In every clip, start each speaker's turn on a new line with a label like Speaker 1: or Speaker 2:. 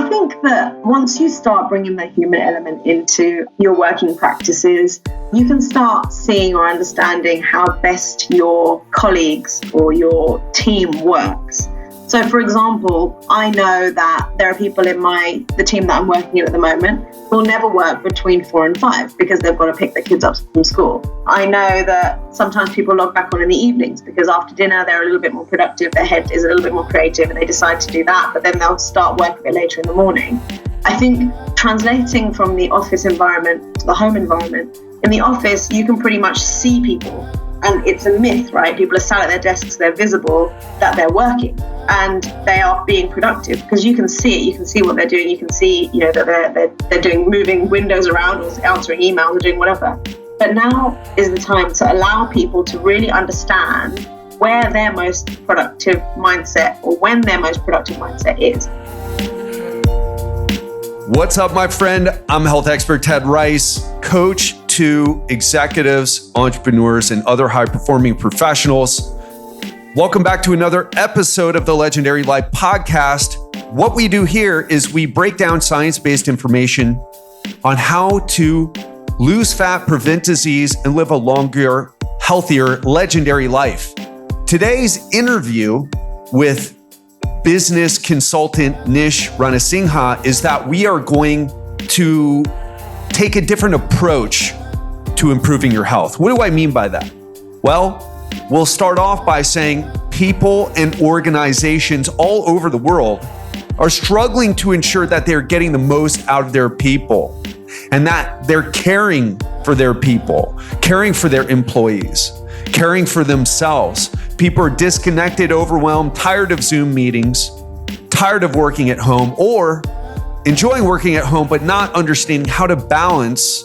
Speaker 1: I think that once you start bringing the human element into your working practices, you can start seeing or understanding how best your colleagues or your team works. So, for example, I know that there are people in the team that I'm working in at the moment who will never work between 4 and 5 because they've got to pick their kids up from school. I know that sometimes people log back on in the evenings because after dinner they're a little bit more productive, their head is a little bit more creative, and they decide to do that, but then they'll start work a bit later in the morning. I think translating from the office environment to the home environment, in the office you can pretty much see people. And it's a myth, right? People are sat at their desks, they're visible, that they're working and they are being productive because you can see it, you can see what they're doing, you can see, that they're doing moving windows around or answering emails or doing whatever. But now is the time to allow people to really understand where their most productive mindset or when their most productive mindset is.
Speaker 2: What's up, my friend? I'm health expert Ted Rice, coach to executives, entrepreneurs, and other high-performing professionals. Welcome back to another episode of the Legendary Life Podcast. What we do here is we break down science-based information on how to lose fat, prevent disease, and live a longer, healthier, legendary life. Today's interview with business consultant Nishadi Ranasinghe is that we are going to take a different approach to improving your health. What do I mean by that? Well, we'll start off by saying people and organizations all over the world are struggling to ensure that they're getting the most out of their people and that they're caring for their people, caring for their employees, caring for themselves. People are disconnected, overwhelmed, tired of Zoom meetings, tired of working at home, or enjoying working at home, but not understanding how to balance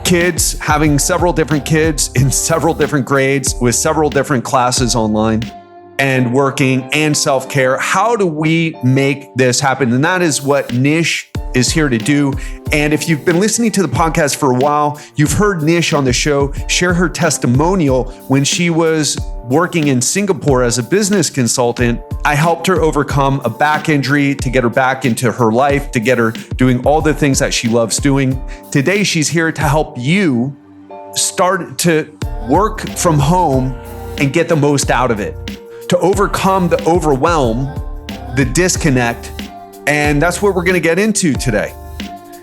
Speaker 2: kids, having several different kids in several different grades with several different classes online, and working and self-care. How do we make this happen? And that is what Nish is here to do. And if you've been listening to the podcast for a while, you've heard Nish on the show share her testimonial when she was working in Singapore as a business consultant. I helped her overcome a back injury to get her back into her life, to get her doing all the things that she loves doing. Today, she's here to help you start to work from home and get the most out of it, to overcome the overwhelm, the disconnect. And that's what we're going to get into today.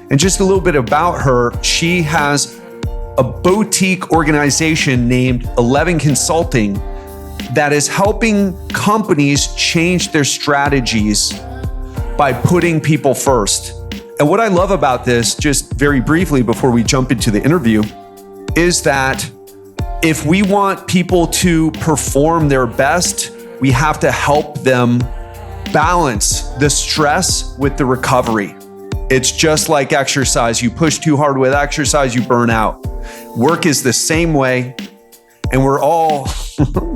Speaker 2: And just a little bit about her. She has a boutique organization named 11 Consulting that is helping companies change their strategies by putting people first. And what I love about this, just very briefly before we jump into the interview, is that if we want people to perform their best, we have to help them balance the stress with the recovery. It's just like exercise. You push too hard with exercise, you burn out. Work is the same way. And we're all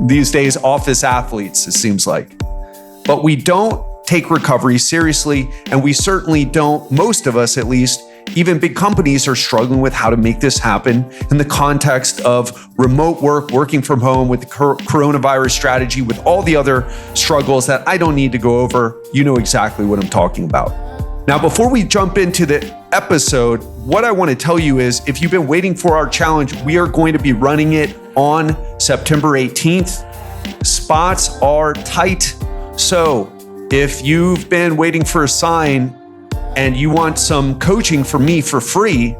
Speaker 2: these days office athletes, it seems like. But we don't take recovery seriously. And we certainly don't, most of us at least, even big companies are struggling with how to make this happen in the context of remote work, working from home, with the coronavirus strategy, with all the other struggles that I don't need to go over. You know exactly what I'm talking about. Now, before we jump into the episode, what I want to tell you is if you've been waiting for our challenge, we are going to be running it on September 18th. Spots are tight. So if you've been waiting for a sign and you want some coaching from me for free,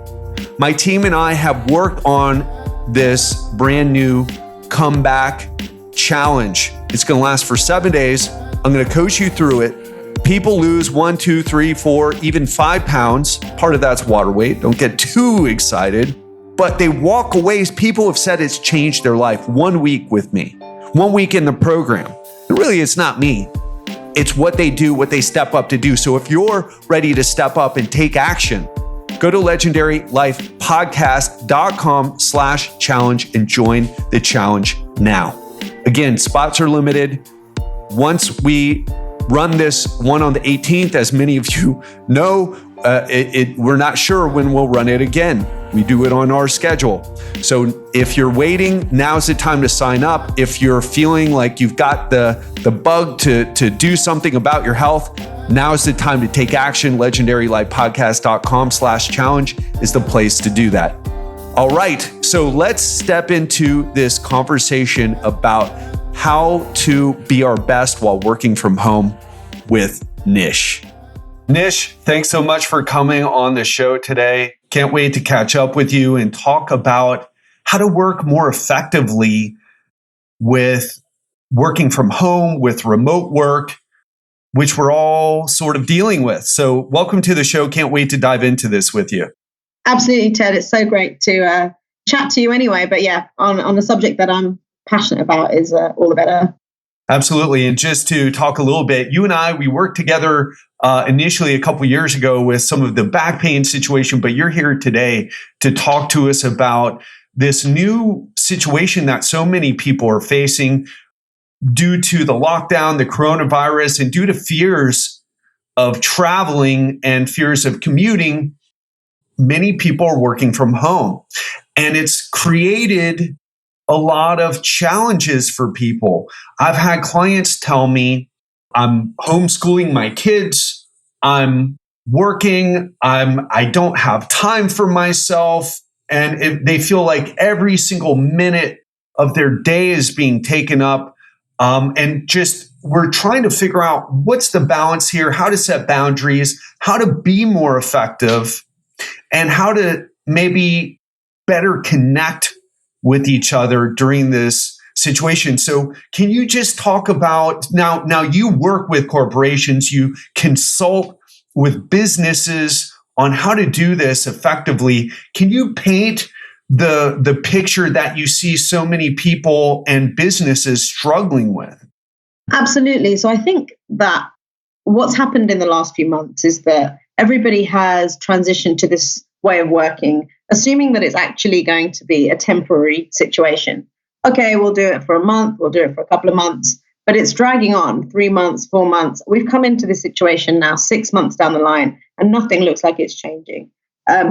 Speaker 2: my team and I have worked on this brand new comeback challenge. It's going to last for 7 days. I'm going to coach you through it. People lose 1, 2, 3, 4, even 5 pounds. Part of that's water weight. Don't get too excited. But they walk away. People have said it's changed their life. 1 week with me, 1 week in the program. And really, it's not me. It's what they do, what they step up to do. So if you're ready to step up and take action, go to legendarylifepodcast.com/challenge and join the challenge now. Again, spots are limited. Once we run this one on the 18th, as many of you know, we're not sure when we'll run it again. We do it on our schedule. So if you're waiting, now's the time to sign up. If you're feeling like you've got the bug to do something about your health, now's the time to take action. LegendaryLifePodcast.com/challenge is the place to do that. All right, so let's step into this conversation about how to be our best while working from home with Nish. Nish, thanks so much for coming on the show today. Can't wait to catch up with you and talk about how to work more effectively with working from home, with remote work, which we're all sort of dealing with. So welcome to the show. Can't wait to dive into this with you.
Speaker 1: Absolutely, Ted. It's so great to chat to you anyway. But yeah, on a subject that I'm passionate about is all the better.
Speaker 2: Absolutely. And just to talk a little bit, you and I, we worked together initially a couple of years ago with some of the back pain situation, but you're here today to talk to us about this new situation that so many people are facing due to the lockdown, the coronavirus, and due to fears of traveling and fears of commuting. Many people are working from home, and it's created a lot of challenges for people. I've had clients tell me, I'm homeschooling my kids, I'm working, I don't have time for myself, and they feel like every single minute of their day is being taken up. And just we're trying to figure out what's the balance here, how to set boundaries, how to be more effective, and how to maybe better connect with each other during this situation. So can you just talk about now you work with corporations, you consult with businesses on how to do this effectively. Can you paint the picture that you see so many people and businesses struggling with?
Speaker 1: Absolutely. So I think that what's happened in the last few months is that everybody has transitioned to this way of working, assuming that it's actually going to be a temporary situation. Okay, we'll do it for a month, we'll do it for a couple of months, but it's dragging on 3 months, 4 months. We've come into this situation now 6 months down the line, and nothing looks like it's changing.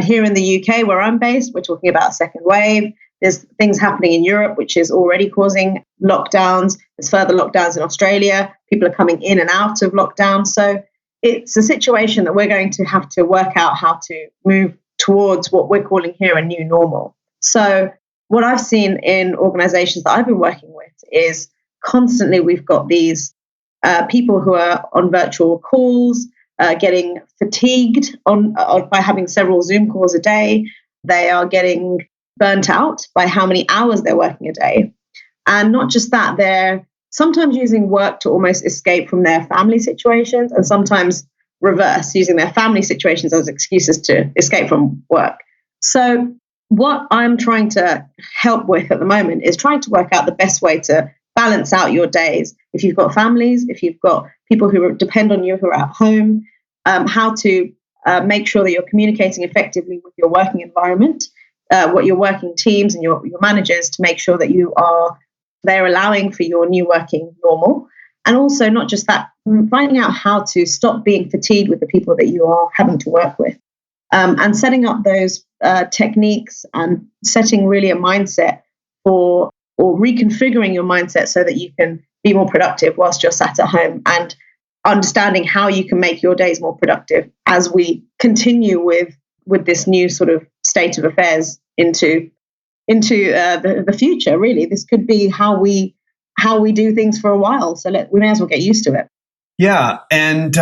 Speaker 1: Here in the UK, where I'm based, we're talking about a second wave. There's things happening in Europe, which is already causing lockdowns. There's further lockdowns in Australia. People are coming in and out of lockdown. So it's a situation that we're going to have to work out how to move towards what we're calling here a new normal. So what I've seen in organizations that I've been working with is constantly we've got these people who are on virtual calls, getting fatigued by having several Zoom calls a day. They are getting burnt out by how many hours they're working a day. And not just that, they're sometimes using work to almost escape from their family situations, and sometimes reverse, using their family situations as excuses to escape from work. So what I'm trying to help with at the moment is trying to work out the best way to balance out your days. If you've got families, if you've got people who depend on you who are at home, how to make sure that you're communicating effectively with your working environment, what your working teams and your managers, to make sure that they're allowing for your new working normal. And also, not just that, finding out how to stop being fatigued with the people that you are having to work with, and setting up those techniques and setting really a mindset or reconfiguring your mindset so that you can be more productive whilst you're sat at home, and understanding how you can make your days more productive as we continue with this new sort of state of affairs into the future. Really, this could be how we do things for a while. So we may as well get used to it.
Speaker 2: Yeah, and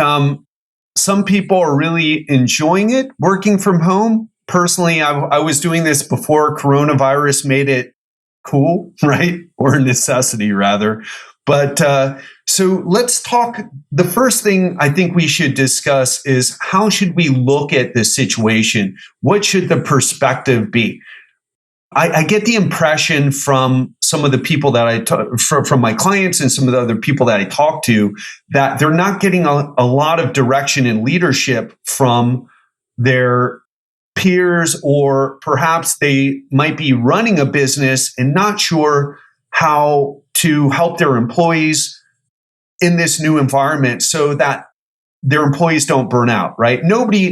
Speaker 2: some people are really enjoying it, working from home. Personally, I was doing this before coronavirus made it cool, right? Or a necessity, rather. But so let's talk. The first thing I think we should discuss is how should we look at this situation? What should the perspective be? I get the impression from some of the people that from my clients and some of the other people that I talk to, that they're not getting a lot of direction and leadership from their peers, or perhaps they might be running a business and not sure how to help their employees in this new environment, so that their employees don't burn out, right?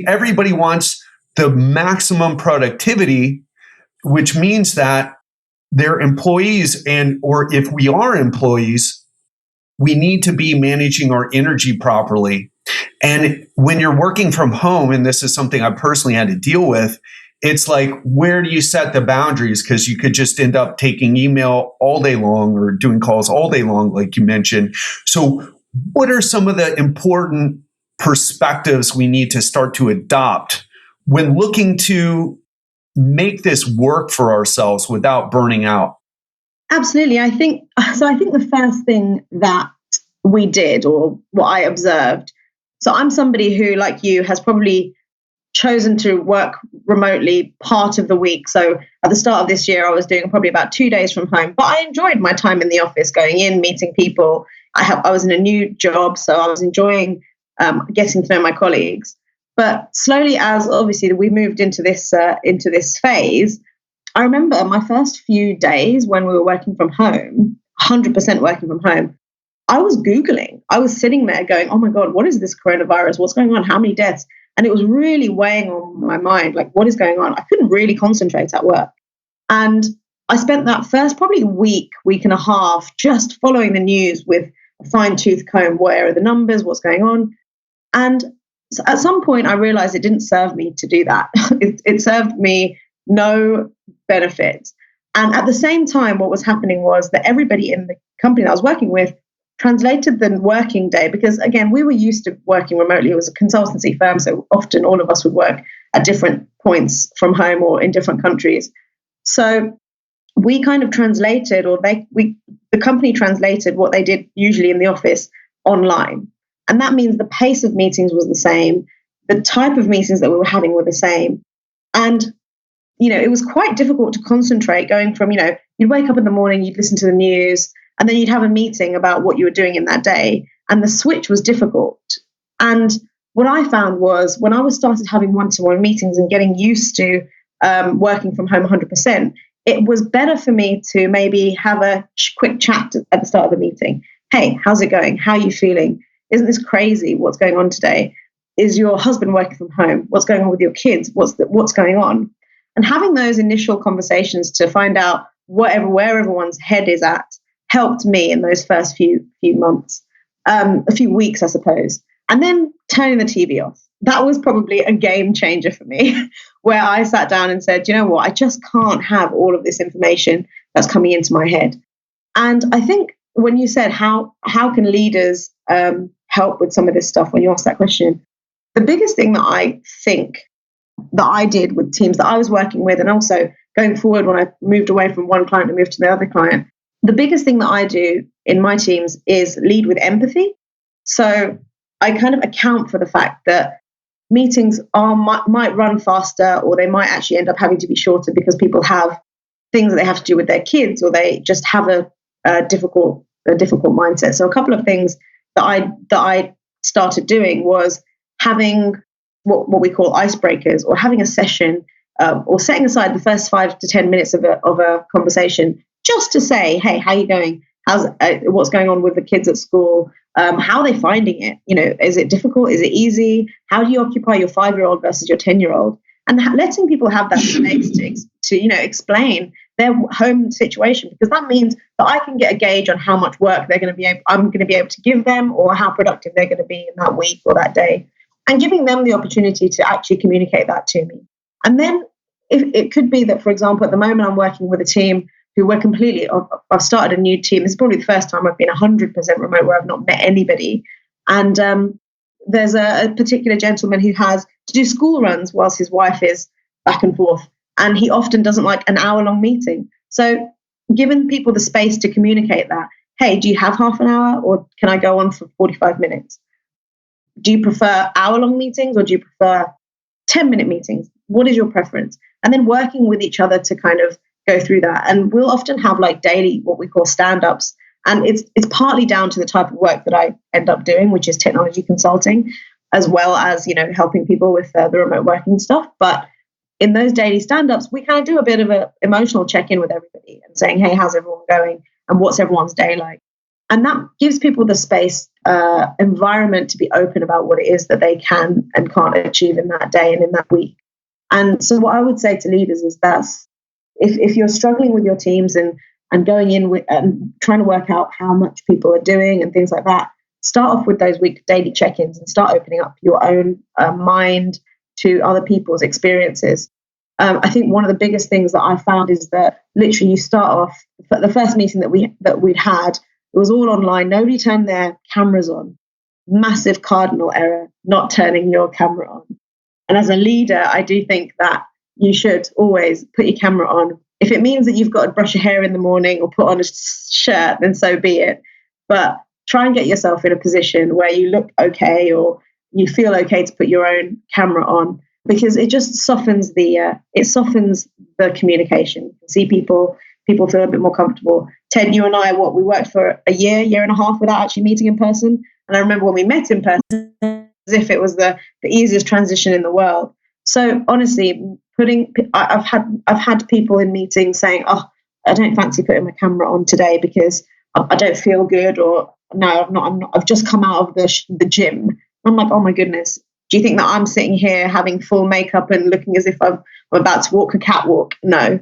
Speaker 2: Everybody wants the maximum productivity, which means that their employees or if we are employees, we need to be managing our energy properly. And when you're working from home, and this is something I personally had to deal with, it's like, where do you set the boundaries? Because you could just end up taking email all day long or doing calls all day long, like you mentioned. So what are some of the important perspectives we need to start to adopt when looking to make this work for ourselves without burning out?
Speaker 1: Absolutely. I think the first thing that we did, or what I observed, so I'm somebody who, like you, has probably chosen to work remotely part of the week. So at the start of this year, I was doing probably about 2 days from home, but I enjoyed my time in the office, going in, meeting people. I was in a new job, so I was enjoying getting to know my colleagues. But slowly, as obviously we moved into this phase, I remember my first few days when we were working from home, 100% working from home, I was Googling. I was sitting there going, oh my God, what is this coronavirus? What's going on? How many deaths? And it was really weighing on my mind, like, what is going on? I couldn't really concentrate at work. And I spent that first probably week and a half just following the news with a fine-tooth comb. Where are the numbers? What's going on? And at some point, I realized it didn't serve me to do that. It served me no benefit. And at the same time, what was happening was that everybody in the company that I was working with translated the working day, because again, we were used to working remotely. It was a consultancy firm, so often all of us would work at different points from home or in different countries. So we kind of translated, the company translated what they did usually in the office online. And that means the pace of meetings was the same. The type of meetings that we were having were the same. And, it was quite difficult to concentrate going from, you'd wake up in the morning, you'd listen to the news, and then you'd have a meeting about what you were doing in that day. And the switch was difficult. And what I found was when I started having one-to-one meetings and getting used to working from home 100%, it was better for me to maybe have a quick chat at the start of the meeting. Hey, how's it going? How are you feeling? Isn't this crazy? What's going on today? Is your husband working from home? What's going on with your kids? What's going on? And having those initial conversations to find out where everyone's head is at helped me in those first few months, a few weeks, I suppose. And then turning the TV off. That was probably a game changer for me, where I sat down and said, you know what, I just can't have all of this information that's coming into my head. And I think when you said how can leaders help with some of this stuff, when you asked that question, the biggest thing that I think that I did with teams that I was working with, and also going forward when I moved away from one client and moved to the other client, the biggest thing that I do in my teams is lead with empathy. So I kind of account for the fact that meetings might run faster, or they might actually end up having to be shorter because people have things that they have to do with their kids, or they just have a difficult mindset. So a couple of things that I started doing was having what we call icebreakers, or having a session, or setting aside the first 5 to 10 minutes of a conversation just to say, hey, how are you going? What's going on with the kids at school? How are they finding it? Is it difficult? Is it easy? How do you occupy your 5-year-old versus your 10-year-old? And letting people have that space to explain their home situation, because that means that I can get a gauge on how much work I'm going to be able to give them, or how productive they're going to be in that week or that day, and giving them the opportunity to actually communicate that to me. And then if it could be that, for example, at the moment I'm working with a team who I've started a new team. This is probably the first time I've been 100% remote, where I've not met anybody. And there's a particular gentleman who has to do school runs whilst his wife is back and forth. And he often doesn't like an hour-long meeting. So giving people the space to communicate that, hey, do you have half an hour, or can I go on for 45 minutes? Do you prefer hour-long meetings, or do you prefer 10-minute meetings? What is your preference? And then working with each other to kind of go through that. And we'll often have like daily, what we call stand-ups. And it's partly down to the type of work that I end up doing, which is technology consulting, as well as, helping people with the remote working stuff. But in those daily stand-ups, we kind of do a bit of an emotional check-in with everybody and saying, hey, how's everyone going? And what's everyone's day like? And that gives people the space environment to be open about what it is that they can and can't achieve in that day and in that week. And so what I would say to leaders is that if you're struggling with your teams and going in with and trying to work out how much people are doing and things like that, start off with those daily check-ins and start opening up your own mind to other people's experiences. I think one of the biggest things that I found is that literally you start off, the first meeting that we'd had, it was all online. Nobody turned their cameras on. Massive cardinal error, not turning your camera on. And as a leader, I do think that you should always put your camera on. If it means that you've got to brush your hair in the morning or put on a shirt, then so be it. But try and get yourself in a position where you look okay or you feel okay to put your own camera on, because it just softens the communication. You can see people feel a bit more comfortable. Ted, you and I, we worked for a year and a half without actually meeting in person. And I remember when we met in person, as if it was the easiest transition in the world. So honestly, I've had people in meetings saying, "Oh, I don't fancy putting my camera on today because I don't feel good," or "No, I'm not. I've just come out of the gym." I'm like, "Oh my goodness, do you think that I'm sitting here having full makeup and looking as if I'm about to walk a catwalk?" No,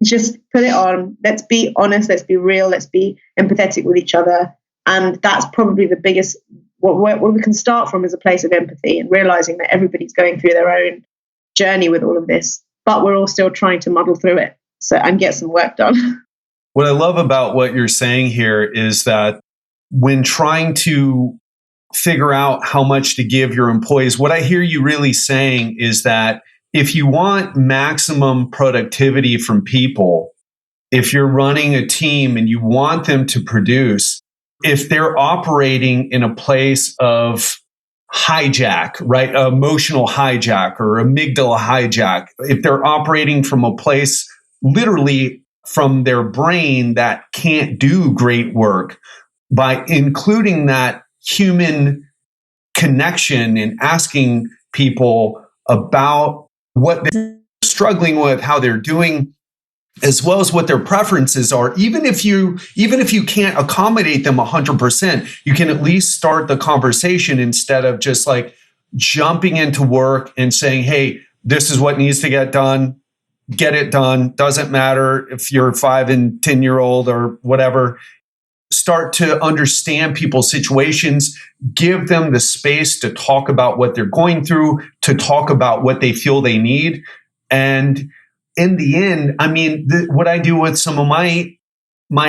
Speaker 1: just put it on. Let's be honest. Let's be real. Let's be empathetic with each other. And that's probably the biggest, what we can start from is a place of empathy and realizing that everybody's going through their own journey with all of this, but we're all still trying to muddle through it and get some work done.
Speaker 2: What I love about what you're saying here is that when trying to figure out how much to give your employees, what I hear you really saying is that if you want maximum productivity from people, if you're running a team and you want them to produce, if they're operating in a place of hijack, right? Emotional hijack or amygdala hijack, if they're operating from a place literally from their brain that can't do great work, by including that human connection and asking people about what they're struggling with, how they're doing, as well as what their preferences are. Even if you can't accommodate them 100%, you can at least start the conversation instead of just like jumping into work and saying, "Hey, this is what needs to get done. Get it done. Doesn't matter if you're 5 and 10-year-old or whatever." Start to understand people's situations, give them the space to talk about what they're going through, to talk about what they feel they need. And in the end, I mean, what I do with some of my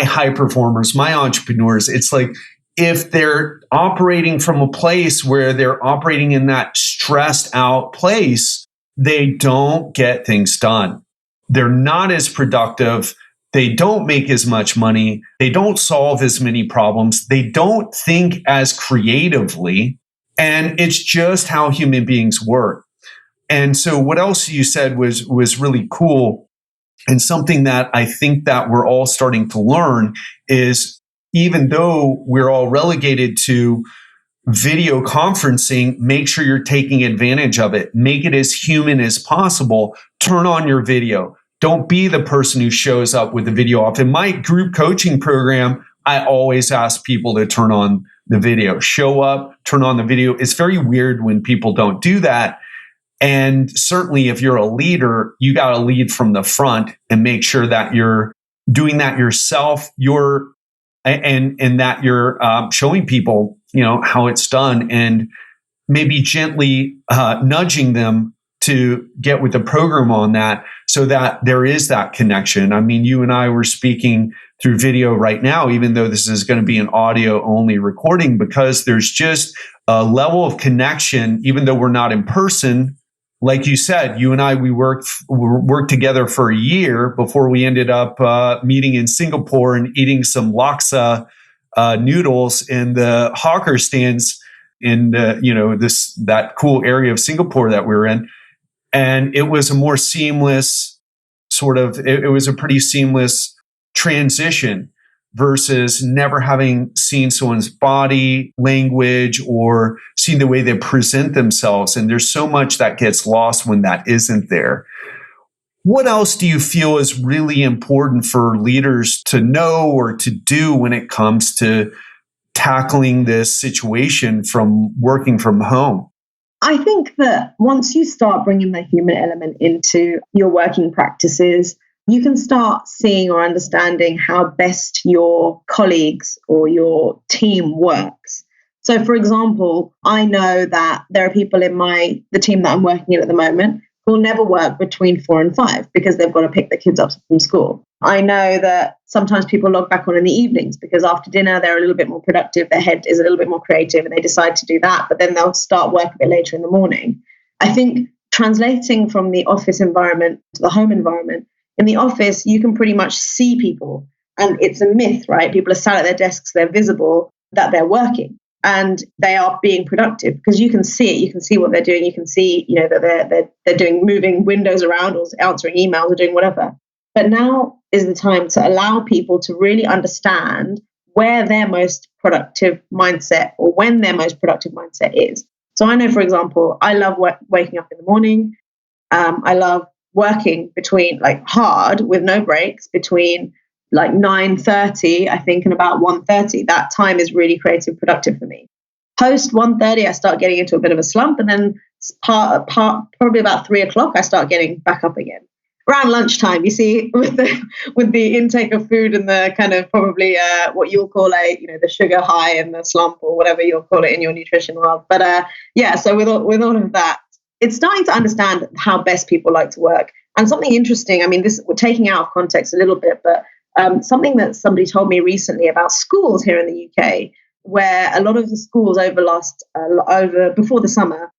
Speaker 2: high performers, my entrepreneurs, it's like if they're operating from a place where they're operating in that stressed out place, they don't get things done. They're not as productive. They don't make as much money. They don't solve as many problems. They don't think as creatively. And it's just how human beings work. And so what else you said was really cool, and something that I think that we're all starting to learn is, even though we're all relegated to video conferencing, make sure you're taking advantage of it. Make it as human as possible. Turn on your video. Don't be the person who shows up with the video off. In my group coaching program, I always ask people to turn on the video. Show up, turn on the video. It's very weird when people don't do that. And certainly if you're a leader, you got to lead from the front and make sure that you're doing that yourself. And that you're showing people, how it's done, and maybe gently nudging them to get with the program on that, so that there is that connection. I mean, you and I were speaking through video right now, even though this is going to be an audio only recording, because there's just a level of connection, even though we're not in person. Like you said, you and I, we worked together for a year before we ended up meeting in Singapore and eating some laksa noodles in the hawker stands in that cool area of Singapore that we were in. And it was a more seamless it was a pretty seamless transition versus never having seen someone's body language or seen the way they present themselves. And there's so much that gets lost when that isn't there. What else do you feel is really important for leaders to know or to do when it comes to tackling this situation from working from home?
Speaker 1: I think that once you start bringing the human element into your working practices, you can start seeing or understanding how best your colleagues or your team works. So, for example, I know that there are people in the team that I'm working in at the moment who will never work between 4 and 5 because they've got to pick the kids up from school. I know that sometimes people log back on in the evenings because after dinner they're a little bit more productive, their head is a little bit more creative, and they decide to do that, but then they'll start work a bit later in the morning. I think translating from the office environment to the home environment, in the office, you can pretty much see people, and it's a myth, right? People are sat at their desks, they're visible, that they're working. And they are being productive because you can see it. You can see what they're doing. You can see, that they're doing moving windows around or answering emails or doing whatever. But now is the time to allow people to really understand where their most productive mindset or when their most productive mindset is. So I know, for example, I love waking up in the morning. I love working between hard with no breaks between 9:30, I think, and about 1:30. That time is really creative, productive for me. Post 1:30, I start getting into a bit of a slump, and then probably about 3:00, I start getting back up again. Around lunchtime, you see, with the intake of food and the kind of probably what you'll call the sugar high and the slump or whatever you'll call it in your nutrition world. But so with all of that, it's starting to understand how best people like to work. And something interesting, I mean, this we're taking out of context a little bit, but something that somebody told me recently about schools here in the UK, where a lot of the schools before the summer,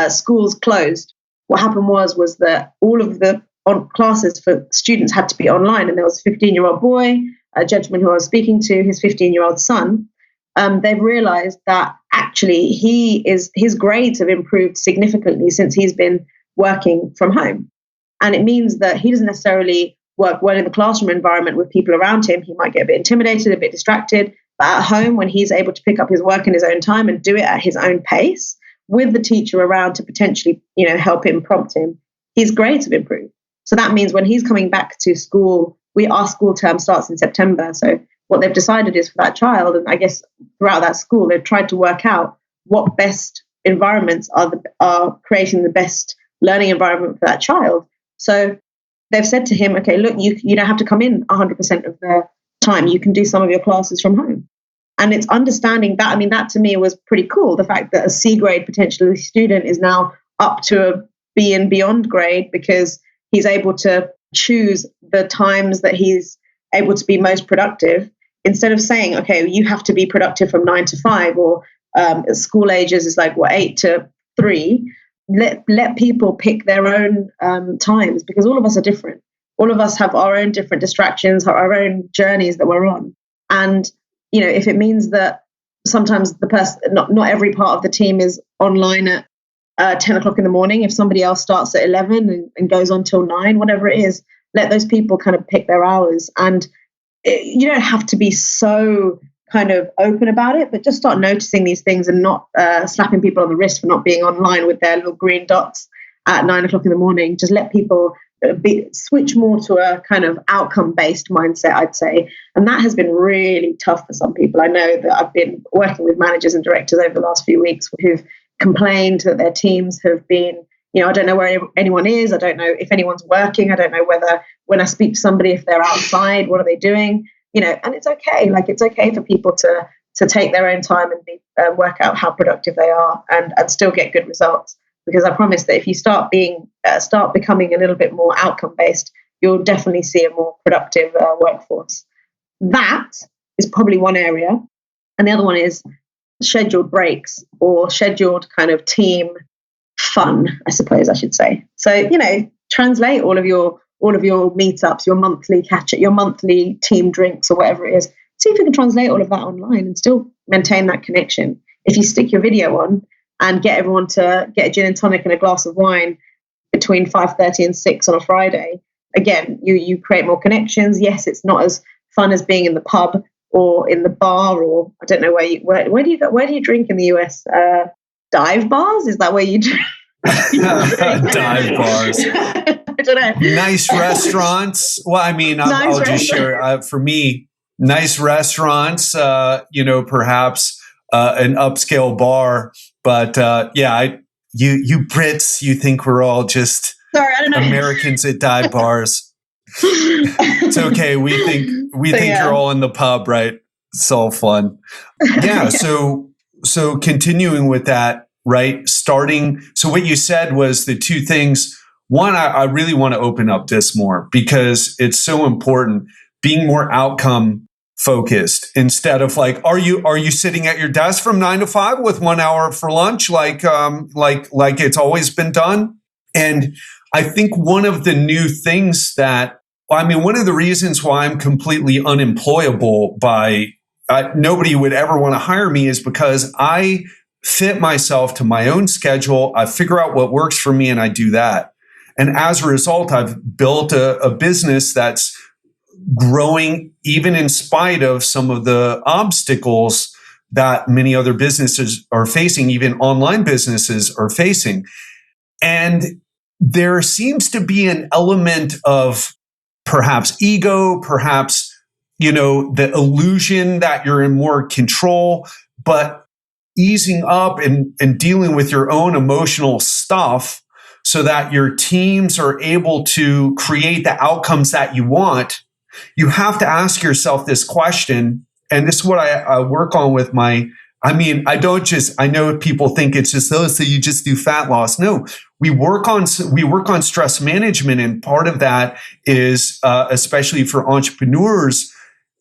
Speaker 1: schools closed. What happened was that all of the classes for students had to be online, and there was a 15-year-old boy, a gentleman who I was speaking to, his 15-year-old son. They've realized that actually his grades have improved significantly since he's been working from home. And it means that he doesn't necessarily work well in the classroom environment with people around him. He might get a bit intimidated, a bit distracted. But at home, when he's able to pick up his work in his own time and do it at his own pace, with the teacher around to potentially, help him, prompt him, his grades have improved. So that means when he's coming back to school, our school term starts in September. So what they've decided is for that child, and I guess throughout that school, they've tried to work out what best environments are creating the best learning environment for that child. So they've said to him, okay, look, you don't have to come in 100% of the time. You can do some of your classes from home. And it's understanding that. I mean, that to me was pretty cool. The fact that a C grade potentially student is now up to a B and beyond grade because he's able to choose the times that he's able to be most productive, instead of saying, okay, you have to be productive from 9 to 5, or at school ages is 8 to 3. Let people pick their own times, because all of us are different. All of us have our own different distractions, our own journeys that we're on. And, if it means that sometimes the person, not every part of the team is online at 10 o'clock in the morning, if somebody else starts at 11 and goes on till 9, whatever it is, let those people kind of pick their hours. And you don't have to be so kind of open about it, but just start noticing these things and not slapping people on the wrist for not being online with their little green dots at 9 o'clock in the morning. Just let people switch more to a kind of outcome-based mindset, I'd say. And that has been really tough for some people. I know that I've been working with managers and directors over the last few weeks who've complained that their teams have been, I don't know where anyone is. I don't know if anyone's working. I don't know whether when I speak to somebody, if they're outside, what are they doing? And it's okay. It's okay for people to take their own time and work out how productive they are and still get good results. Because I promise that if you start becoming a little bit more outcome based, you'll definitely see a more productive workforce. That is probably one area, and the other one is scheduled breaks or scheduled kind of team fun, I suppose I should say. So translate all of your meetups, your monthly catch-up, your monthly team drinks or whatever it is. See if you can translate all of that online and still maintain that connection. If you stick your video on and get everyone to get a gin and tonic and a glass of wine between 5:30 and 6 on a Friday, again, you create more connections. Yes, it's not as fun as being in the pub or in the bar, or I don't know where do you drink in the US? Dive bars? Is that where you drink?
Speaker 2: Dive bars.
Speaker 1: I don't know.
Speaker 2: Nice restaurants. Well, I mean, I'll just share. For me, nice restaurants, perhaps an upscale bar. But you Brits, you think we're all just Americans at dive bars. It's okay. We think you're all in the pub, right? It's all fun. Yeah. So continuing with that, right? Starting. So what you said was the two things. One, I really want to open up this more because it's so important. Being more outcome focused instead of like, are you sitting at your desk from 9 to 5 with 1 hour for lunch, like it's always been done? And I think one of the new things one of the reasons why I'm completely unemployable nobody would ever want to hire me is because I fit myself to my own schedule. I figure out what works for me and I do that. And as a result, I've built a business that's growing even in spite of some of the obstacles that many other businesses are facing, even online businesses are facing. And there seems to be an element of perhaps ego, perhaps, the illusion that you're in more control, but easing up and dealing with your own emotional stuff so that your teams are able to create the outcomes that you want. You have to ask yourself this question. And this is what I work on with I know people think it's just, so you just do fat loss. No, we work on stress management. And part of that is, especially for entrepreneurs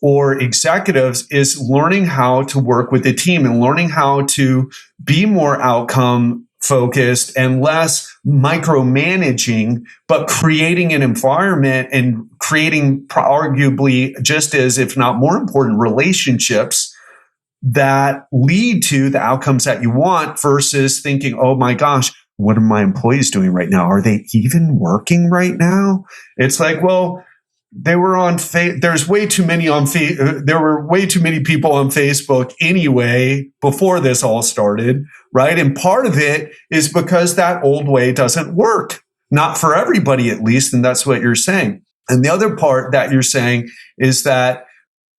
Speaker 2: or executives, is learning how to work with a team and learning how to be more outcome focused and less micromanaging, but creating an environment and creating arguably just as, if not more important, relationships that lead to the outcomes that you want versus thinking, oh my gosh, what are my employees doing right now? Are they even working right now? It's like, well, they were on there's way too many there were way too many people on Facebook anyway before this all started, right? And part of it is because that old way doesn't work, not for everybody at least, and that's what you're saying. And the other part that you're saying is that,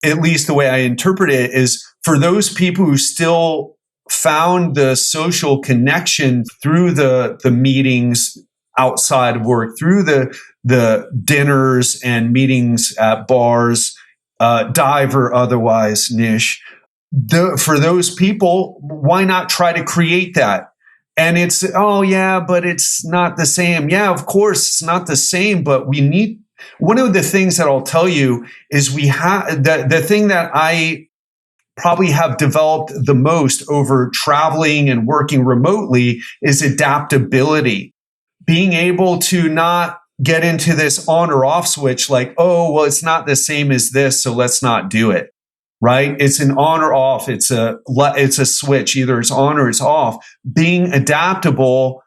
Speaker 2: at least the way I interpret it, is for those people who still found the social connection through the meetings outside of work, through the dinners and meetings at bars, dive or otherwise, Nish. For those people, why not try to create that? And it's, oh yeah, but it's not the same. Yeah, of course, it's not the same, but we need. One of the things that I'll tell you is we have the thing that I probably have developed the most over traveling and working remotely is adaptability. Being able to not get into this on or off switch like, oh, well, it's not the same as this, so let's not do it, right? It's an on or off. It's a switch. Either it's on or it's off. Being adaptable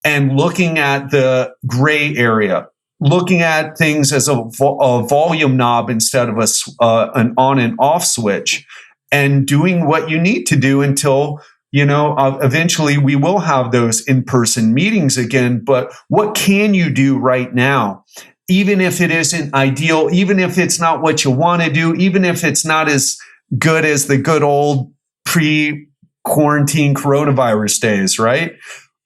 Speaker 2: and looking at the gray area, looking at things as a volume knob instead of an on and off switch, and doing what you need to do until eventually we will have those in-person meetings again. But what can you do right now? Even if it isn't ideal, even if it's not what you want to do, even if it's not as good as the good old pre-quarantine coronavirus days, right?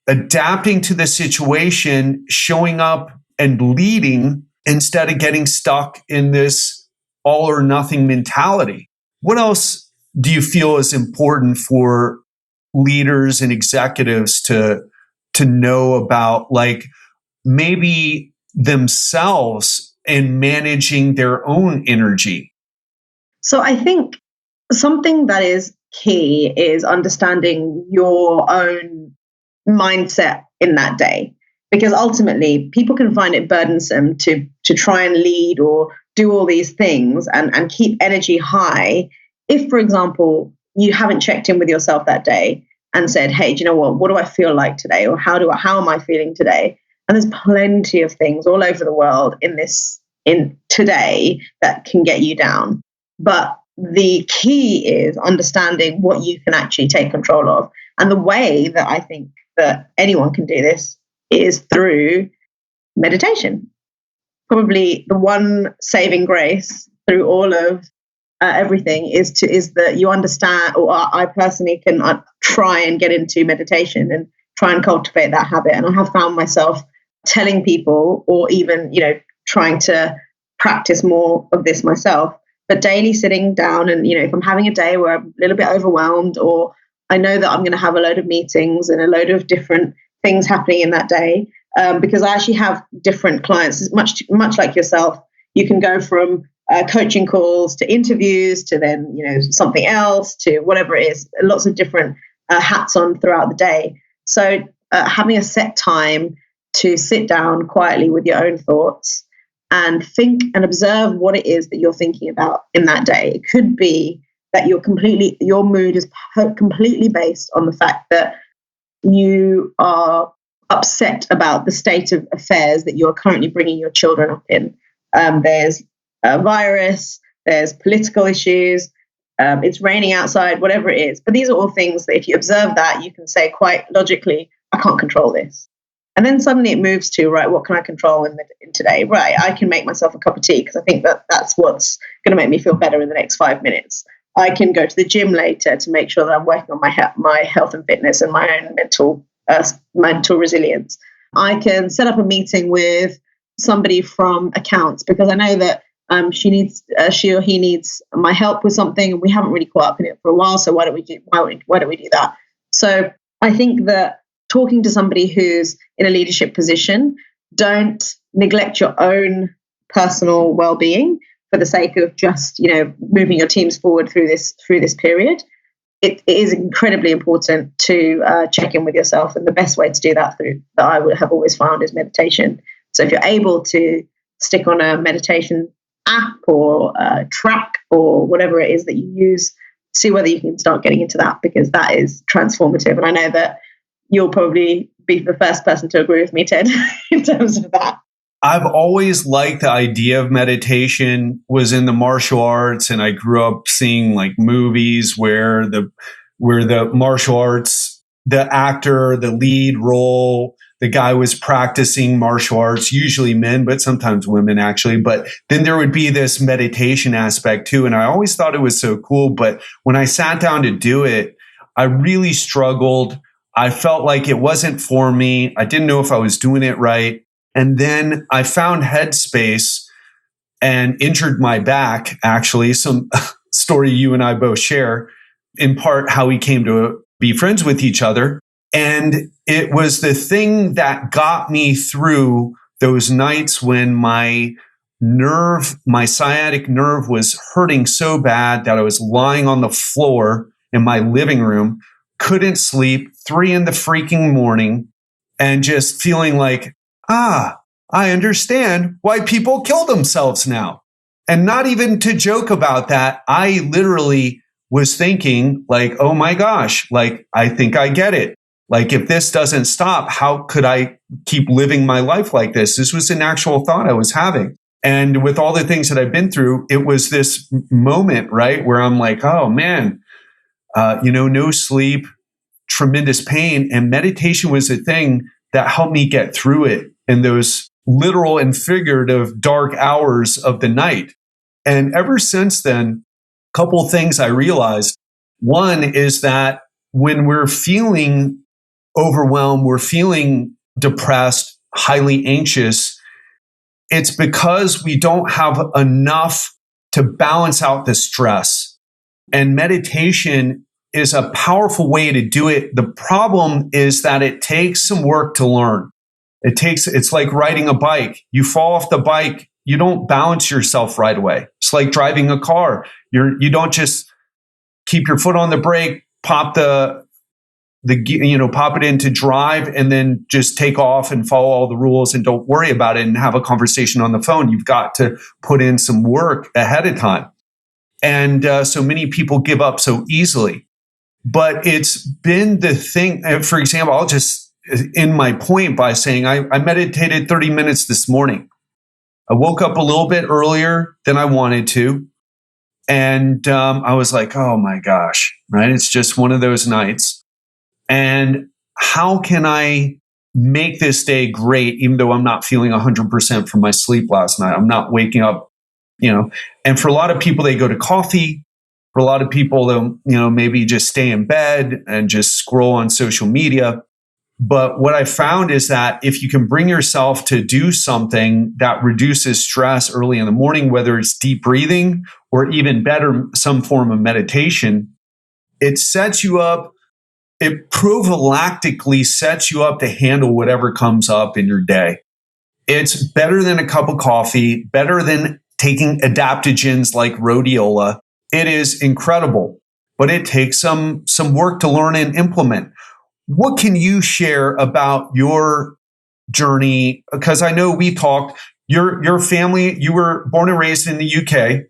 Speaker 2: Adapting to the situation, showing up and leading instead of getting stuck in this all or nothing mentality. What else do you feel is important for leaders and executives to know about, like maybe themselves and managing their own energy?
Speaker 1: So I think something that is key is understanding your own mindset in that day, because ultimately people can find it burdensome to try and lead or do all these things and keep energy high if, for example, you haven't checked in with yourself that day and said, hey, do you know what do I feel like today? Or how am I feeling today? And there's plenty of things all over the world in today that can get you down. But the key is understanding what you can actually take control of. And the way that I think that anyone can do this is through meditation. Probably the one saving grace through all of everything is that you understand, or I personally can try and get into meditation and try and cultivate that habit. And I have found myself telling people, or even, trying to practice more of this myself, but daily sitting down and, if I'm having a day where I'm a little bit overwhelmed, or I know that I'm going to have a load of meetings and a load of different things happening in that day, because I actually have different clients, much like yourself. You can go from coaching calls to interviews to then, something else to whatever it is, lots of different hats on throughout the day. So having a set time to sit down quietly with your own thoughts and think and observe what it is that you're thinking about in that day. It could be that your mood is completely based on the fact that you are upset about the state of affairs that you're currently bringing your children up in. There's a virus, there's political issues, it's raining outside, whatever it is. But these are all things that if you observe that, you can say quite logically, I can't control this. And then suddenly it moves to, right, what can I control in today? Right, I can make myself a cup of tea because I think that's what's going to make me feel better in the next 5 minutes. I can go to the gym later to make sure that I'm working on my health and fitness and my own mental resilience. I can set up a meeting with somebody from accounts because I know that she or he needs my help with something, and we haven't really caught up in it for a while. So why don't we do that? So I think that talking to somebody who's in a leadership position, don't neglect your own personal well-being for the sake of just, moving your teams forward through this period. It is incredibly important to check in with yourself, and the best way to do that that I would have always found is meditation. So if you're able to stick on a meditation app or track or whatever it is that you use, see whether you can start getting into that, because that is transformative. And I know that you'll probably be the first person to agree with me, Ted, in terms of that.
Speaker 2: I've always liked the idea of meditation, was in the martial arts, and I grew up seeing like movies where the martial arts, the actor, the lead role, the guy was practicing martial arts, usually men, but sometimes women actually. But then there would be this meditation aspect too. And I always thought it was so cool. But when I sat down to do it, I really struggled. I felt like it wasn't for me. I didn't know if I was doing it right. And then I found Headspace and injured my back, actually, some story you and I both share, in part how we came to be friends with each other. And it was the thing that got me through those nights when my sciatic nerve was hurting so bad that I was lying on the floor in my living room, couldn't sleep, 3 in the freaking morning, and just feeling like, I understand why people kill themselves now. And not even to joke about that, I literally was thinking like, oh my gosh, like, I think I get it. Like, if this doesn't stop, how could I keep living my life like this? This was an actual thought I was having. And with all the things that I've been through, it was this moment, right, where I'm like, oh man, no sleep, tremendous pain. And meditation was the thing that helped me get through it in those literal and figurative dark hours of the night. And ever since then, a couple of things I realized. One is that when we're feeling overwhelmed, we're feeling depressed, highly anxious, it's because we don't have enough to balance out the stress. And meditation is a powerful way to do it. The problem is that it takes some work to learn. It's like riding a bike. You fall off the bike, you don't balance yourself right away. It's like driving a car. You don't just keep your foot on the brake, pop pop it into drive, and then just take off and follow all the rules and don't worry about it and have a conversation on the phone. You've got to put in some work ahead of time. And so many people give up so easily. But it's been the thing. For example, I'll just end my point by saying I meditated 30 minutes this morning. I woke up a little bit earlier than I wanted to. And I was like, oh my gosh, right? It's just one of those nights. And how can I make this day great, even though I'm not feeling 100% from my sleep last night? I'm not waking up And for a lot of people, they go to coffee. For a lot of people, they'll, maybe just stay in bed and just scroll on social media. But what I found is that if you can bring yourself to do something that reduces stress early in the morning, whether it's deep breathing or even better, some form of meditation, it sets you up. It prophylactically sets you up to handle whatever comes up in your day. It's better than a cup of coffee, better than taking adaptogens like rhodiola. It is incredible, but it takes some work to learn and implement. What can you share about your journey? Because I know we talked, your family, you were born and raised in the UK.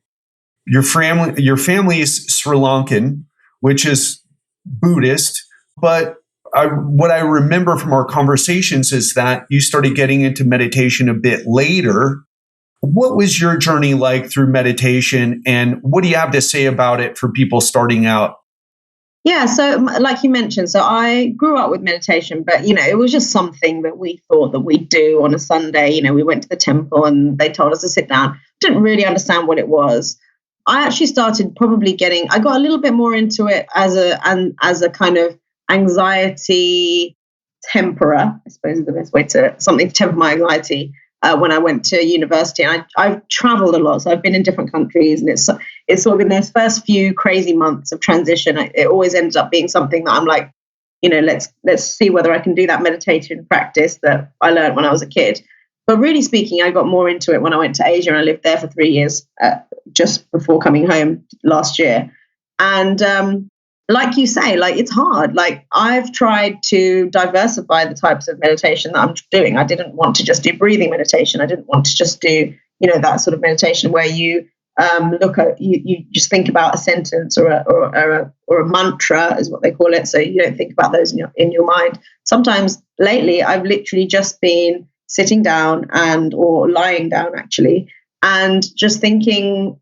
Speaker 2: Your family is Sri Lankan, which is Buddhist. But what I remember from our conversations is that you started getting into meditation a bit later. What was your journey like through meditation, and what do you have to say about it for people starting out?
Speaker 1: Yeah, so like you mentioned, so I grew up with meditation, but it was just something that we thought that we'd do on a Sunday. We went to the temple and they told us to sit down. Didn't really understand what it was. I actually started I got a little bit more into it as a kind of anxiety temperer, I suppose is the best way something to temper my anxiety. When I went to university, and I've traveled a lot, so I've been in different countries, and it's sort of in those first few crazy months of transition, it always ends up being something that I'm like, let's see whether I can do that meditation practice that I learned when I was a kid. But really speaking, I got more into it when I went to Asia, and I lived there for 3 years just before coming home last year. And like you say, it's hard. I've tried to diversify the types of meditation that I'm doing. I didn't want to just do breathing meditation. I didn't want to just do, that sort of meditation where you you just think about a sentence or a mantra is what they call it. So you don't think about those in your mind. Sometimes lately, I've literally just been sitting down or lying down actually, and just checking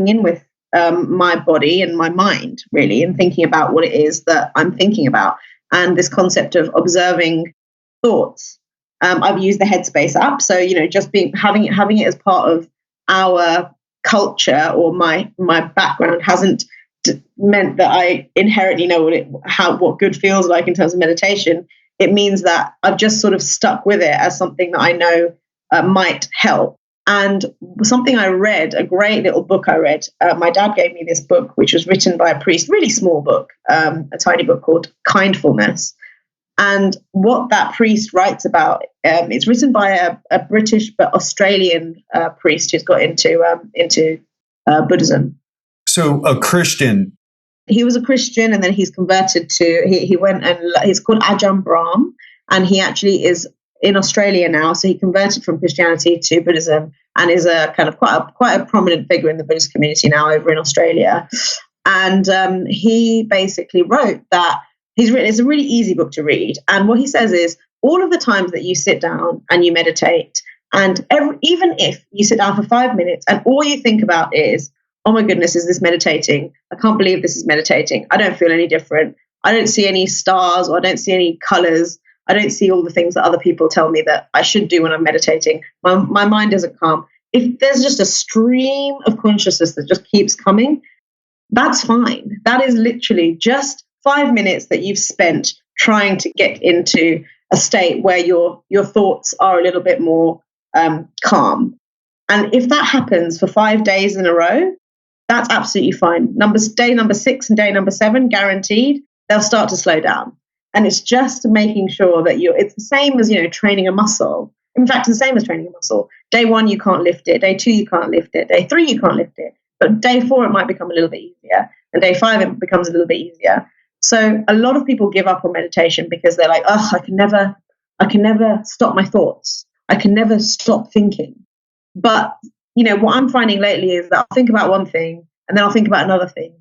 Speaker 1: in with my body and my mind, really, and thinking about what it is that I'm thinking about. And this concept of observing thoughts. I've used the Headspace app. So, just having it as part of our culture, or my background hasn't meant that I inherently know what good feels like in terms of meditation. It means that I've just sort of stuck with it as something that I know might help. And something I read, a great little book I read, my dad gave me this book, which was written by a priest, really small book, a tiny book called Kindfulness. And what that priest writes about, it's written by a British but Australian priest who's got into Buddhism.
Speaker 2: So a Christian.
Speaker 1: He was a Christian, and then he's converted to, he went and he's called Ajahn Brahm, and he actually is in Australia now. So he converted from Christianity to Buddhism and is a kind of quite a prominent figure in the Buddhist community now over in Australia. And he basically wrote that it's a really easy book to read. And what he says is all of the times that you sit down and you meditate, and even if you sit down for 5 minutes and all you think about is, oh my goodness, is this meditating? I can't believe this is meditating. I don't feel any different. I don't see any stars, or I don't see any colors. I don't see all the things that other people tell me that I should do when I'm meditating. My mind isn't calm. If there's just a stream of consciousness that just keeps coming, that's fine. That is literally just 5 minutes that you've spent trying to get into a state where your thoughts are a little bit more calm. And if that happens for 5 days in a row, that's absolutely fine. Day number 6 and day number 7, guaranteed, they'll start to slow down. And it's just making sure that it's the same as, training a muscle. In fact, it's the same as training a muscle. Day 1, you can't lift it. Day 2, you can't lift it. Day 3, you can't lift it. But day 4, it might become a little bit easier. And day 5, it becomes a little bit easier. So a lot of people give up on meditation because they're like, I can never stop my thoughts. I can never stop thinking. But, what I'm finding lately is that I'll think about one thing and then I'll think about another thing.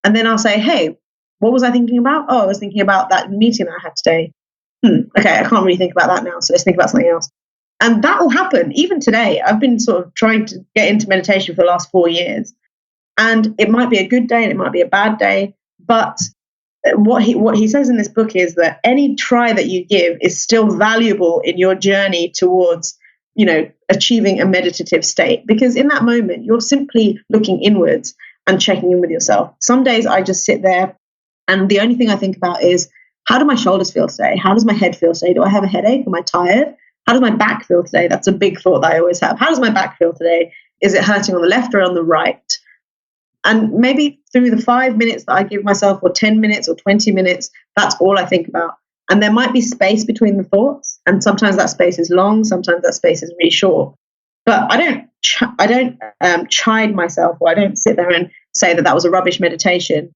Speaker 1: And then I'll say, hey, what was I thinking about? Oh, I was thinking about that meeting that I had today. Okay, I can't really think about that now. So let's think about something else. And that will happen. Even today, I've been sort of trying to get into meditation for the last 4 years. And it might be a good day and it might be a bad day. But what he says in this book is that any try that you give is still valuable in your journey towards, achieving a meditative state, because in that moment, you're simply looking inwards and checking in with yourself. Some days I just sit there and the only thing I think about is, how do my shoulders feel today? How does my head feel today? Do I have a headache? Am I tired? How does my back feel today? That's a big thought that I always have. How does my back feel today? Is it hurting on the left or on the right? And maybe through the 5 minutes that I give myself, or 10 minutes or 20 minutes, that's all I think about. And there might be space between the thoughts. And sometimes that space is long, sometimes that space is really short. But I don't chide myself, or I don't sit there and say that was a rubbish meditation.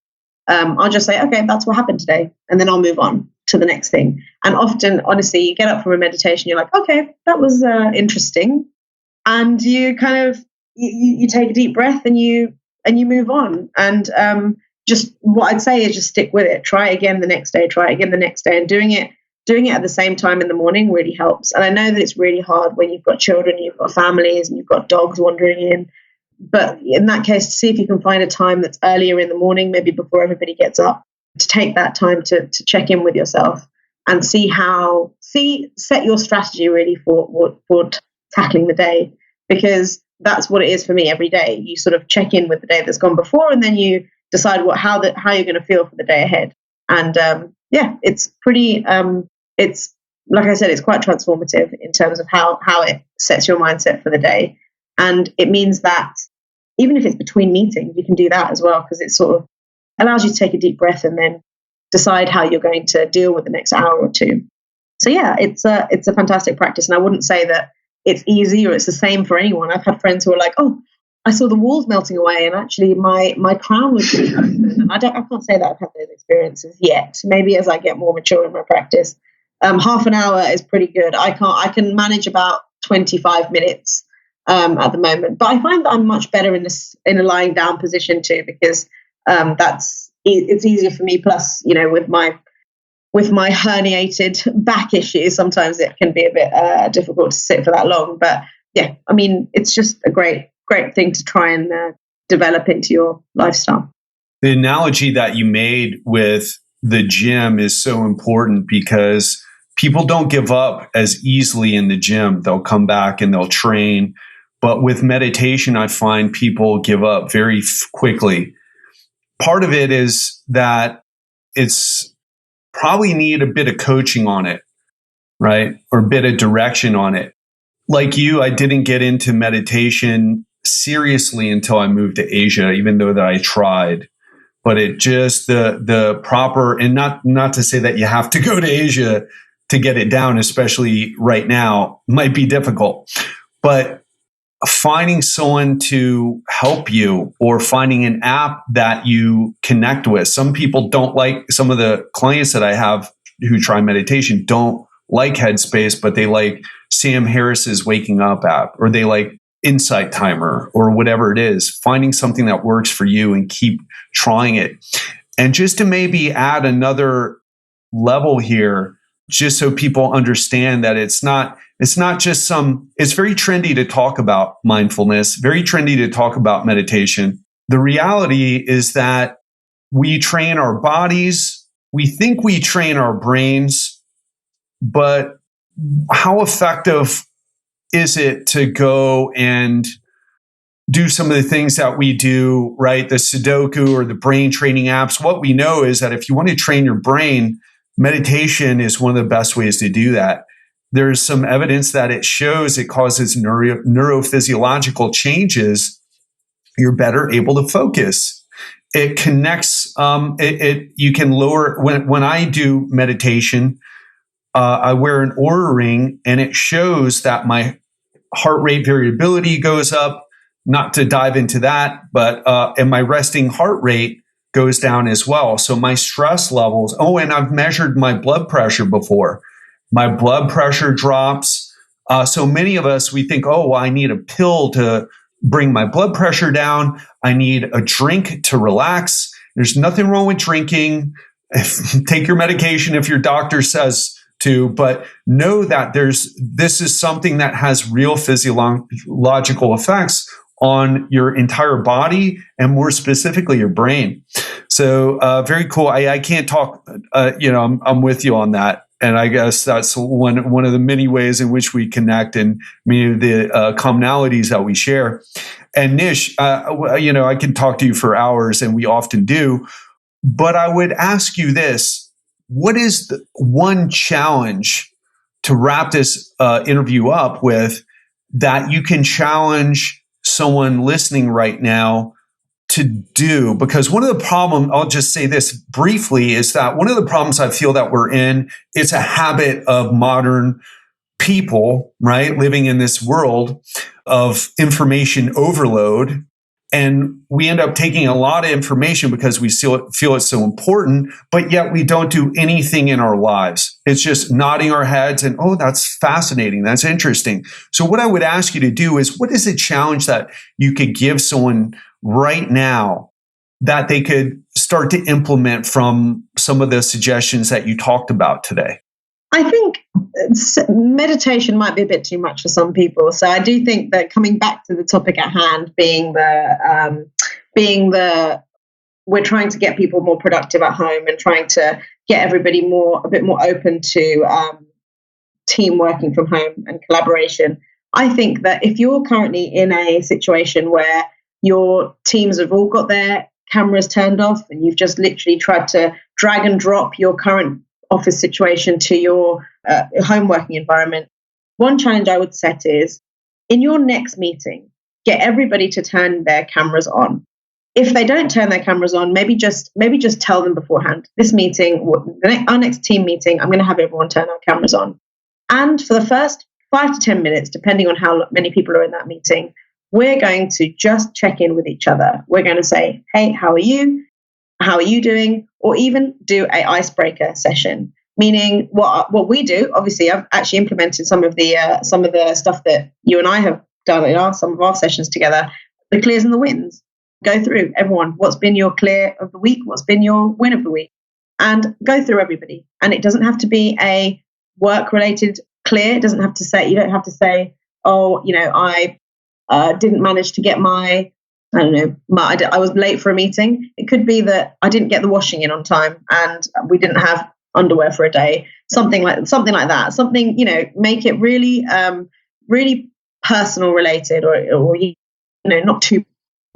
Speaker 1: I'll just say, okay, that's what happened today. And then I'll move on to the next thing. And often, honestly, you get up from a meditation, you're like, okay, that was interesting. And you kind of, you take a deep breath and you move on. And just what I'd say is just stick with it. Try again the next day, try again the next day. And doing it at the same time in the morning really helps. And I know that it's really hard when you've got children, you've got families, and you've got dogs wandering in. But in that case, see if you can find a time that's earlier in the morning, maybe before everybody gets up, to take that time to check in with yourself and set your strategy really for tackling the day, because that's what it is for me every day. You sort of check in with the day that's gone before, and then you decide how you're going to feel for the day ahead. And it's pretty. It's like I said, it's quite transformative in terms of how it sets your mindset for the day. And it means that even if it's between meetings, you can do that as well, because it sort of allows you to take a deep breath and then decide how you're going to deal with the next hour or two. So yeah, it's a fantastic practice. And I wouldn't say that it's easy or it's the same for anyone. I've had friends who are like, oh, I saw the walls melting away and actually my crown was really open. And I can't say that I've had those experiences yet. Maybe as I get more mature in my practice. Half an hour is pretty good. I can manage about 25 minutes at the moment, but I find that I'm much better in a lying down position too, because it's easier for me. Plus, with my herniated back issues, sometimes it can be a bit difficult to sit for that long. But yeah, I mean, it's just a great thing to try and develop into your lifestyle.
Speaker 2: The analogy that you made with the gym is so important, because people don't give up as easily in the gym. They'll come back and they'll train. But with meditation, I find people give up very quickly. Part of it is that it's probably need a bit of coaching on it, right? Or a bit of direction on it. Like you, I didn't get into meditation seriously until I moved to Asia, even though that I tried. But it just the proper, and not to say that you have to go to Asia to get it down, especially right now, might be difficult. But finding someone to help you, or finding an app that you connect with. Some people don't like, some of the clients that I have who try meditation don't like Headspace, but they like Sam Harris's Waking Up app, or they like Insight Timer, or whatever it is. Finding something that works for you and keep trying it. And just to maybe add another level here, just so people understand that it's not just it's very trendy to talk about mindfulness, very trendy to talk about meditation. The reality is that we train our bodies, we think we train our brains, but how effective is it to go and do some of the things that we do, right? The Sudoku or the brain training apps. What we know is that if you want to train your brain, meditation is one of the best ways to do that. There's some evidence that it shows it causes neurophysiological changes. You're better able to focus. It connects. You can lower when I do meditation. I wear an Oura ring, and it shows that my heart rate variability goes up. Not to dive into that, but and my resting heart rate goes down as well. So my stress levels. Oh, and I've measured my blood pressure before. My blood pressure drops. So many of us, we think, oh, well, I need a pill to bring my blood pressure down. I need a drink to relax. There's nothing wrong with drinking. Take your medication if your doctor says to, but know that this is something that has real physiological effects on your entire body, and more specifically your brain. So very cool. I can't talk, I'm with you on that. And I guess that's one of the many ways in which we connect and many of the commonalities that we share. And Nish, I can talk to you for hours, and we often do, but I would ask you this. What is the one challenge to wrap this interview up with that you can challenge someone listening right now to do? Because one of the problems, I'll just say this briefly, is that one of the problems I feel that we're in, it's a habit of modern people, right? Living in this world of information overload. And we end up taking a lot of information because we feel it's so important, but yet we don't do anything in our lives. It's just nodding our heads and, oh, that's fascinating. That's interesting. So what I would ask you to do is, what is a challenge that you could give someone right now that they could start to implement from some of the suggestions that you talked about today?
Speaker 1: I think meditation might be a bit too much for some people. So I do think that coming back to the topic at hand, being the we're trying to get people more productive at home and trying to get everybody a bit more open to team working from home and collaboration. I think that if you're currently in a situation where your teams have all got their cameras turned off and you've just literally tried to drag and drop your current office situation to your home working environment, one challenge I would set is, in your next meeting, get everybody to turn their cameras on. If they don't turn their cameras on, maybe just tell them beforehand, this meeting, our next team meeting, I'm going to have everyone turn our cameras on. And for the first 5 to 10 minutes, depending on how many people are in that meeting, we're going to just check in with each other. We're going to say, hey, how are you? How are you doing? Or even do an icebreaker session. Meaning, what we do, obviously, I've actually implemented some of the stuff that you and I have done in some of our sessions together. The clears and the wins. Go through everyone. What's been your clear of the week? What's been your win of the week? And go through everybody. And it doesn't have to be a work-related clear. It doesn't have to say. You don't have to say, oh, I didn't manage to get I was late for a meeting. It could be that I didn't get the washing in on time and we didn't have underwear for a day. Something like that. Something, make it really, really personal related or not too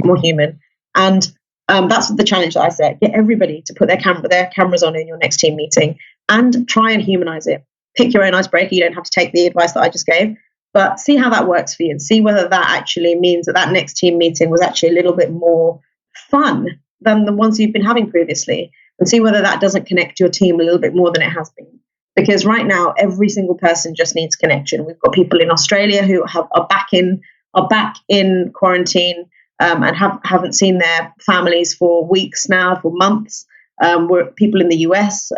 Speaker 1: more human. And that's the challenge that I set. Get everybody to put their cameras on in your next team meeting and try and humanize it. Pick your own icebreaker. You don't have to take the advice that I just gave. But see how that works for you and see whether that actually means that next team meeting was actually a little bit more fun than the ones you've been having previously, and see whether that doesn't connect your team a little bit more than it has been. Because right now, every single person just needs connection. We've got people in Australia who are back in quarantine and haven't seen their families for weeks now, for months. We're people in the US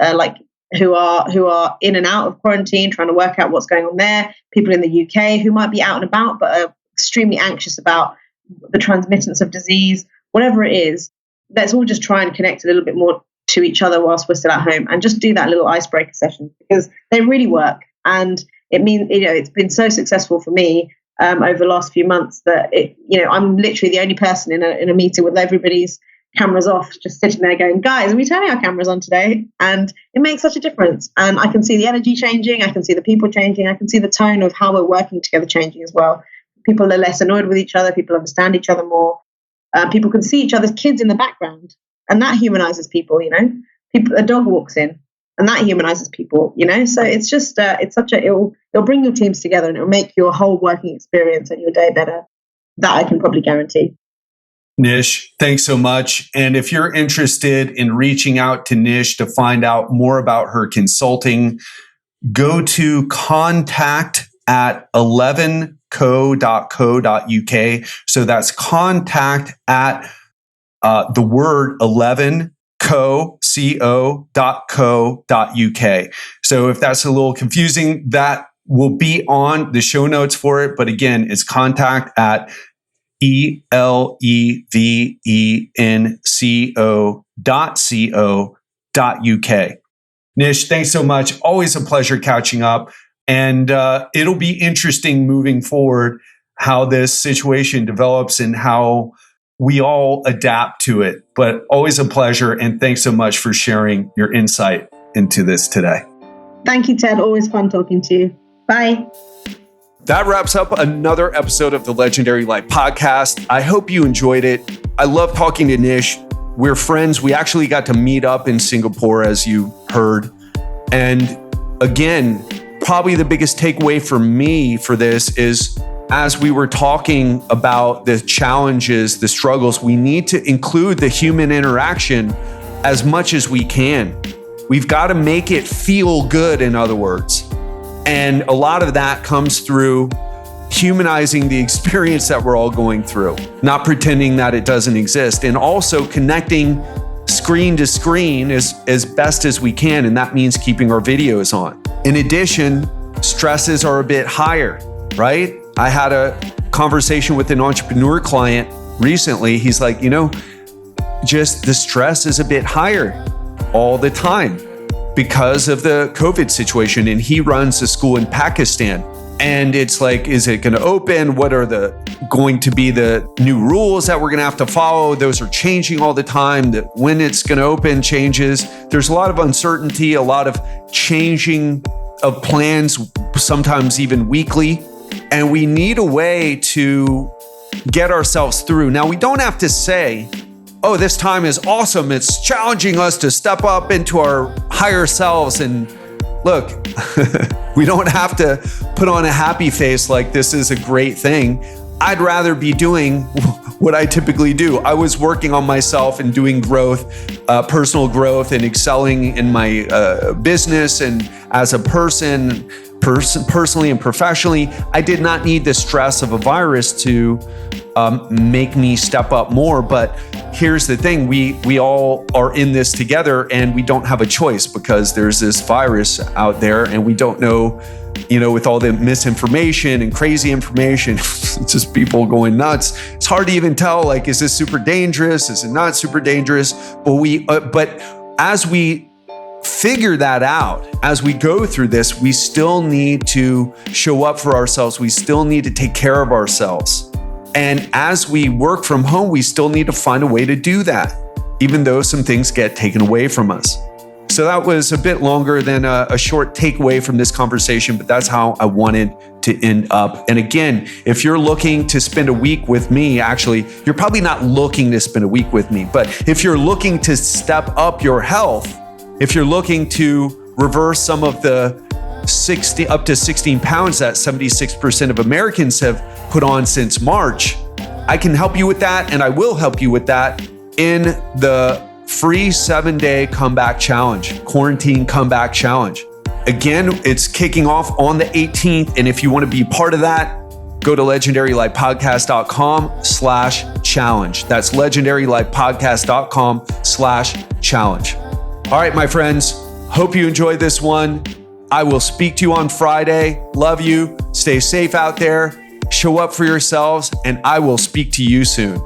Speaker 1: who are in and out of quarantine, trying to work out what's going on there. People in the UK who might be out and about but are extremely anxious about the transmittance of disease, whatever it is. Let's all just try and connect a little bit more to each other whilst we're still at home and just do that little icebreaker session, because they really work. And it means, it's been so successful for me over the last few months that I'm literally the only person in a meeting with everybody's cameras off, just sitting there going, guys, are we turning our cameras on today? And it makes such a difference. And I can see the energy changing. I can see the people changing. I can see the tone of how we're working together changing as well. People are less annoyed with each other. People understand each other more. People can see each other's kids in the background, and that humanizes people. A dog walks in, and that humanizes people. So it's just it'll bring your teams together, and it'll make your whole working experience and your day better. That I can probably guarantee.
Speaker 2: Nish, thanks so much. And if you're interested in reaching out to Nish to find out more about her consulting, go to contact@11co.co.uk. So that's contact at the word 11co.co.uk. So if that's a little confusing, that will be on the show notes for it. But again, it's contact at elevenco.co.uk. Nish, thanks so much. Always a pleasure catching up. And it'll be interesting moving forward how this situation develops and how we all adapt to it. But always a pleasure. And thanks so much for sharing your insight into this today.
Speaker 1: Thank you, Ted. Always fun talking to you. Bye.
Speaker 2: That wraps up another episode of the Legendary Life Podcast. I hope you enjoyed it. I love talking to Nish. We're friends. We actually got to meet up in Singapore, as you heard. And again, probably the biggest takeaway for me for this is, as we were talking about the challenges, the struggles, we need to include the human interaction as much as we can. We've got to make it feel good, in other words. And a lot of that comes through humanizing the experience that we're all going through, not pretending that it doesn't exist, and also connecting screen to screen as best as we can. And that means keeping our videos on. In addition, stresses are a bit higher, right? I had a conversation with an entrepreneur client recently. He's like, just the stress is a bit higher all the time because of the COVID situation. And he runs a school in Pakistan. And it's like, is it going to open? What are going to be the new rules that we're going to have to follow? Those are changing all the time. That when it's going to open changes. There's a lot of uncertainty, a lot of changing of plans, sometimes even weekly. And we need a way to get ourselves through. Now, we don't have to say, oh, this time is awesome. It's challenging us to step up into our higher selves. And look, we don't have to put on a happy face like this is a great thing. I'd rather be doing what I typically do. I was working on myself and doing growth, personal growth, and excelling in my business and as a person, personally and professionally. I did not need the stress of a virus to make me step up more. But here's the thing, we all are in this together, and we don't have a choice because there's this virus out there, and we don't know, with all the misinformation and crazy information, it's just people going nuts. It's hard to even tell, like, is this super dangerous? Is it not super dangerous? But as we figure that out, as we go through this, we still need to show up for ourselves. We still need to take care of ourselves. And as we work from home, we still need to find a way to do that, even though some things get taken away from us. So that was a bit longer than a short takeaway from this conversation, but that's how I wanted to end up. And again, if you're looking to spend a week with me, actually, you're probably not looking to spend a week with me, but if you're looking to step up your health, if you're looking to reverse some of the up to 16 pounds that 76% of Americans have put on since March, I can help you with that, and I will help you with that in the free 7-day comeback challenge, quarantine comeback challenge. Again, it's kicking off on the 18th. And if you want to be part of that, go to legendarylifepodcast.com/challenge. That's legendarylifepodcast.com/challenge. All right, my friends, hope you enjoyed this one. I will speak to you on Friday. Love you. Stay safe out there. Show up for yourselves, and I will speak to you soon.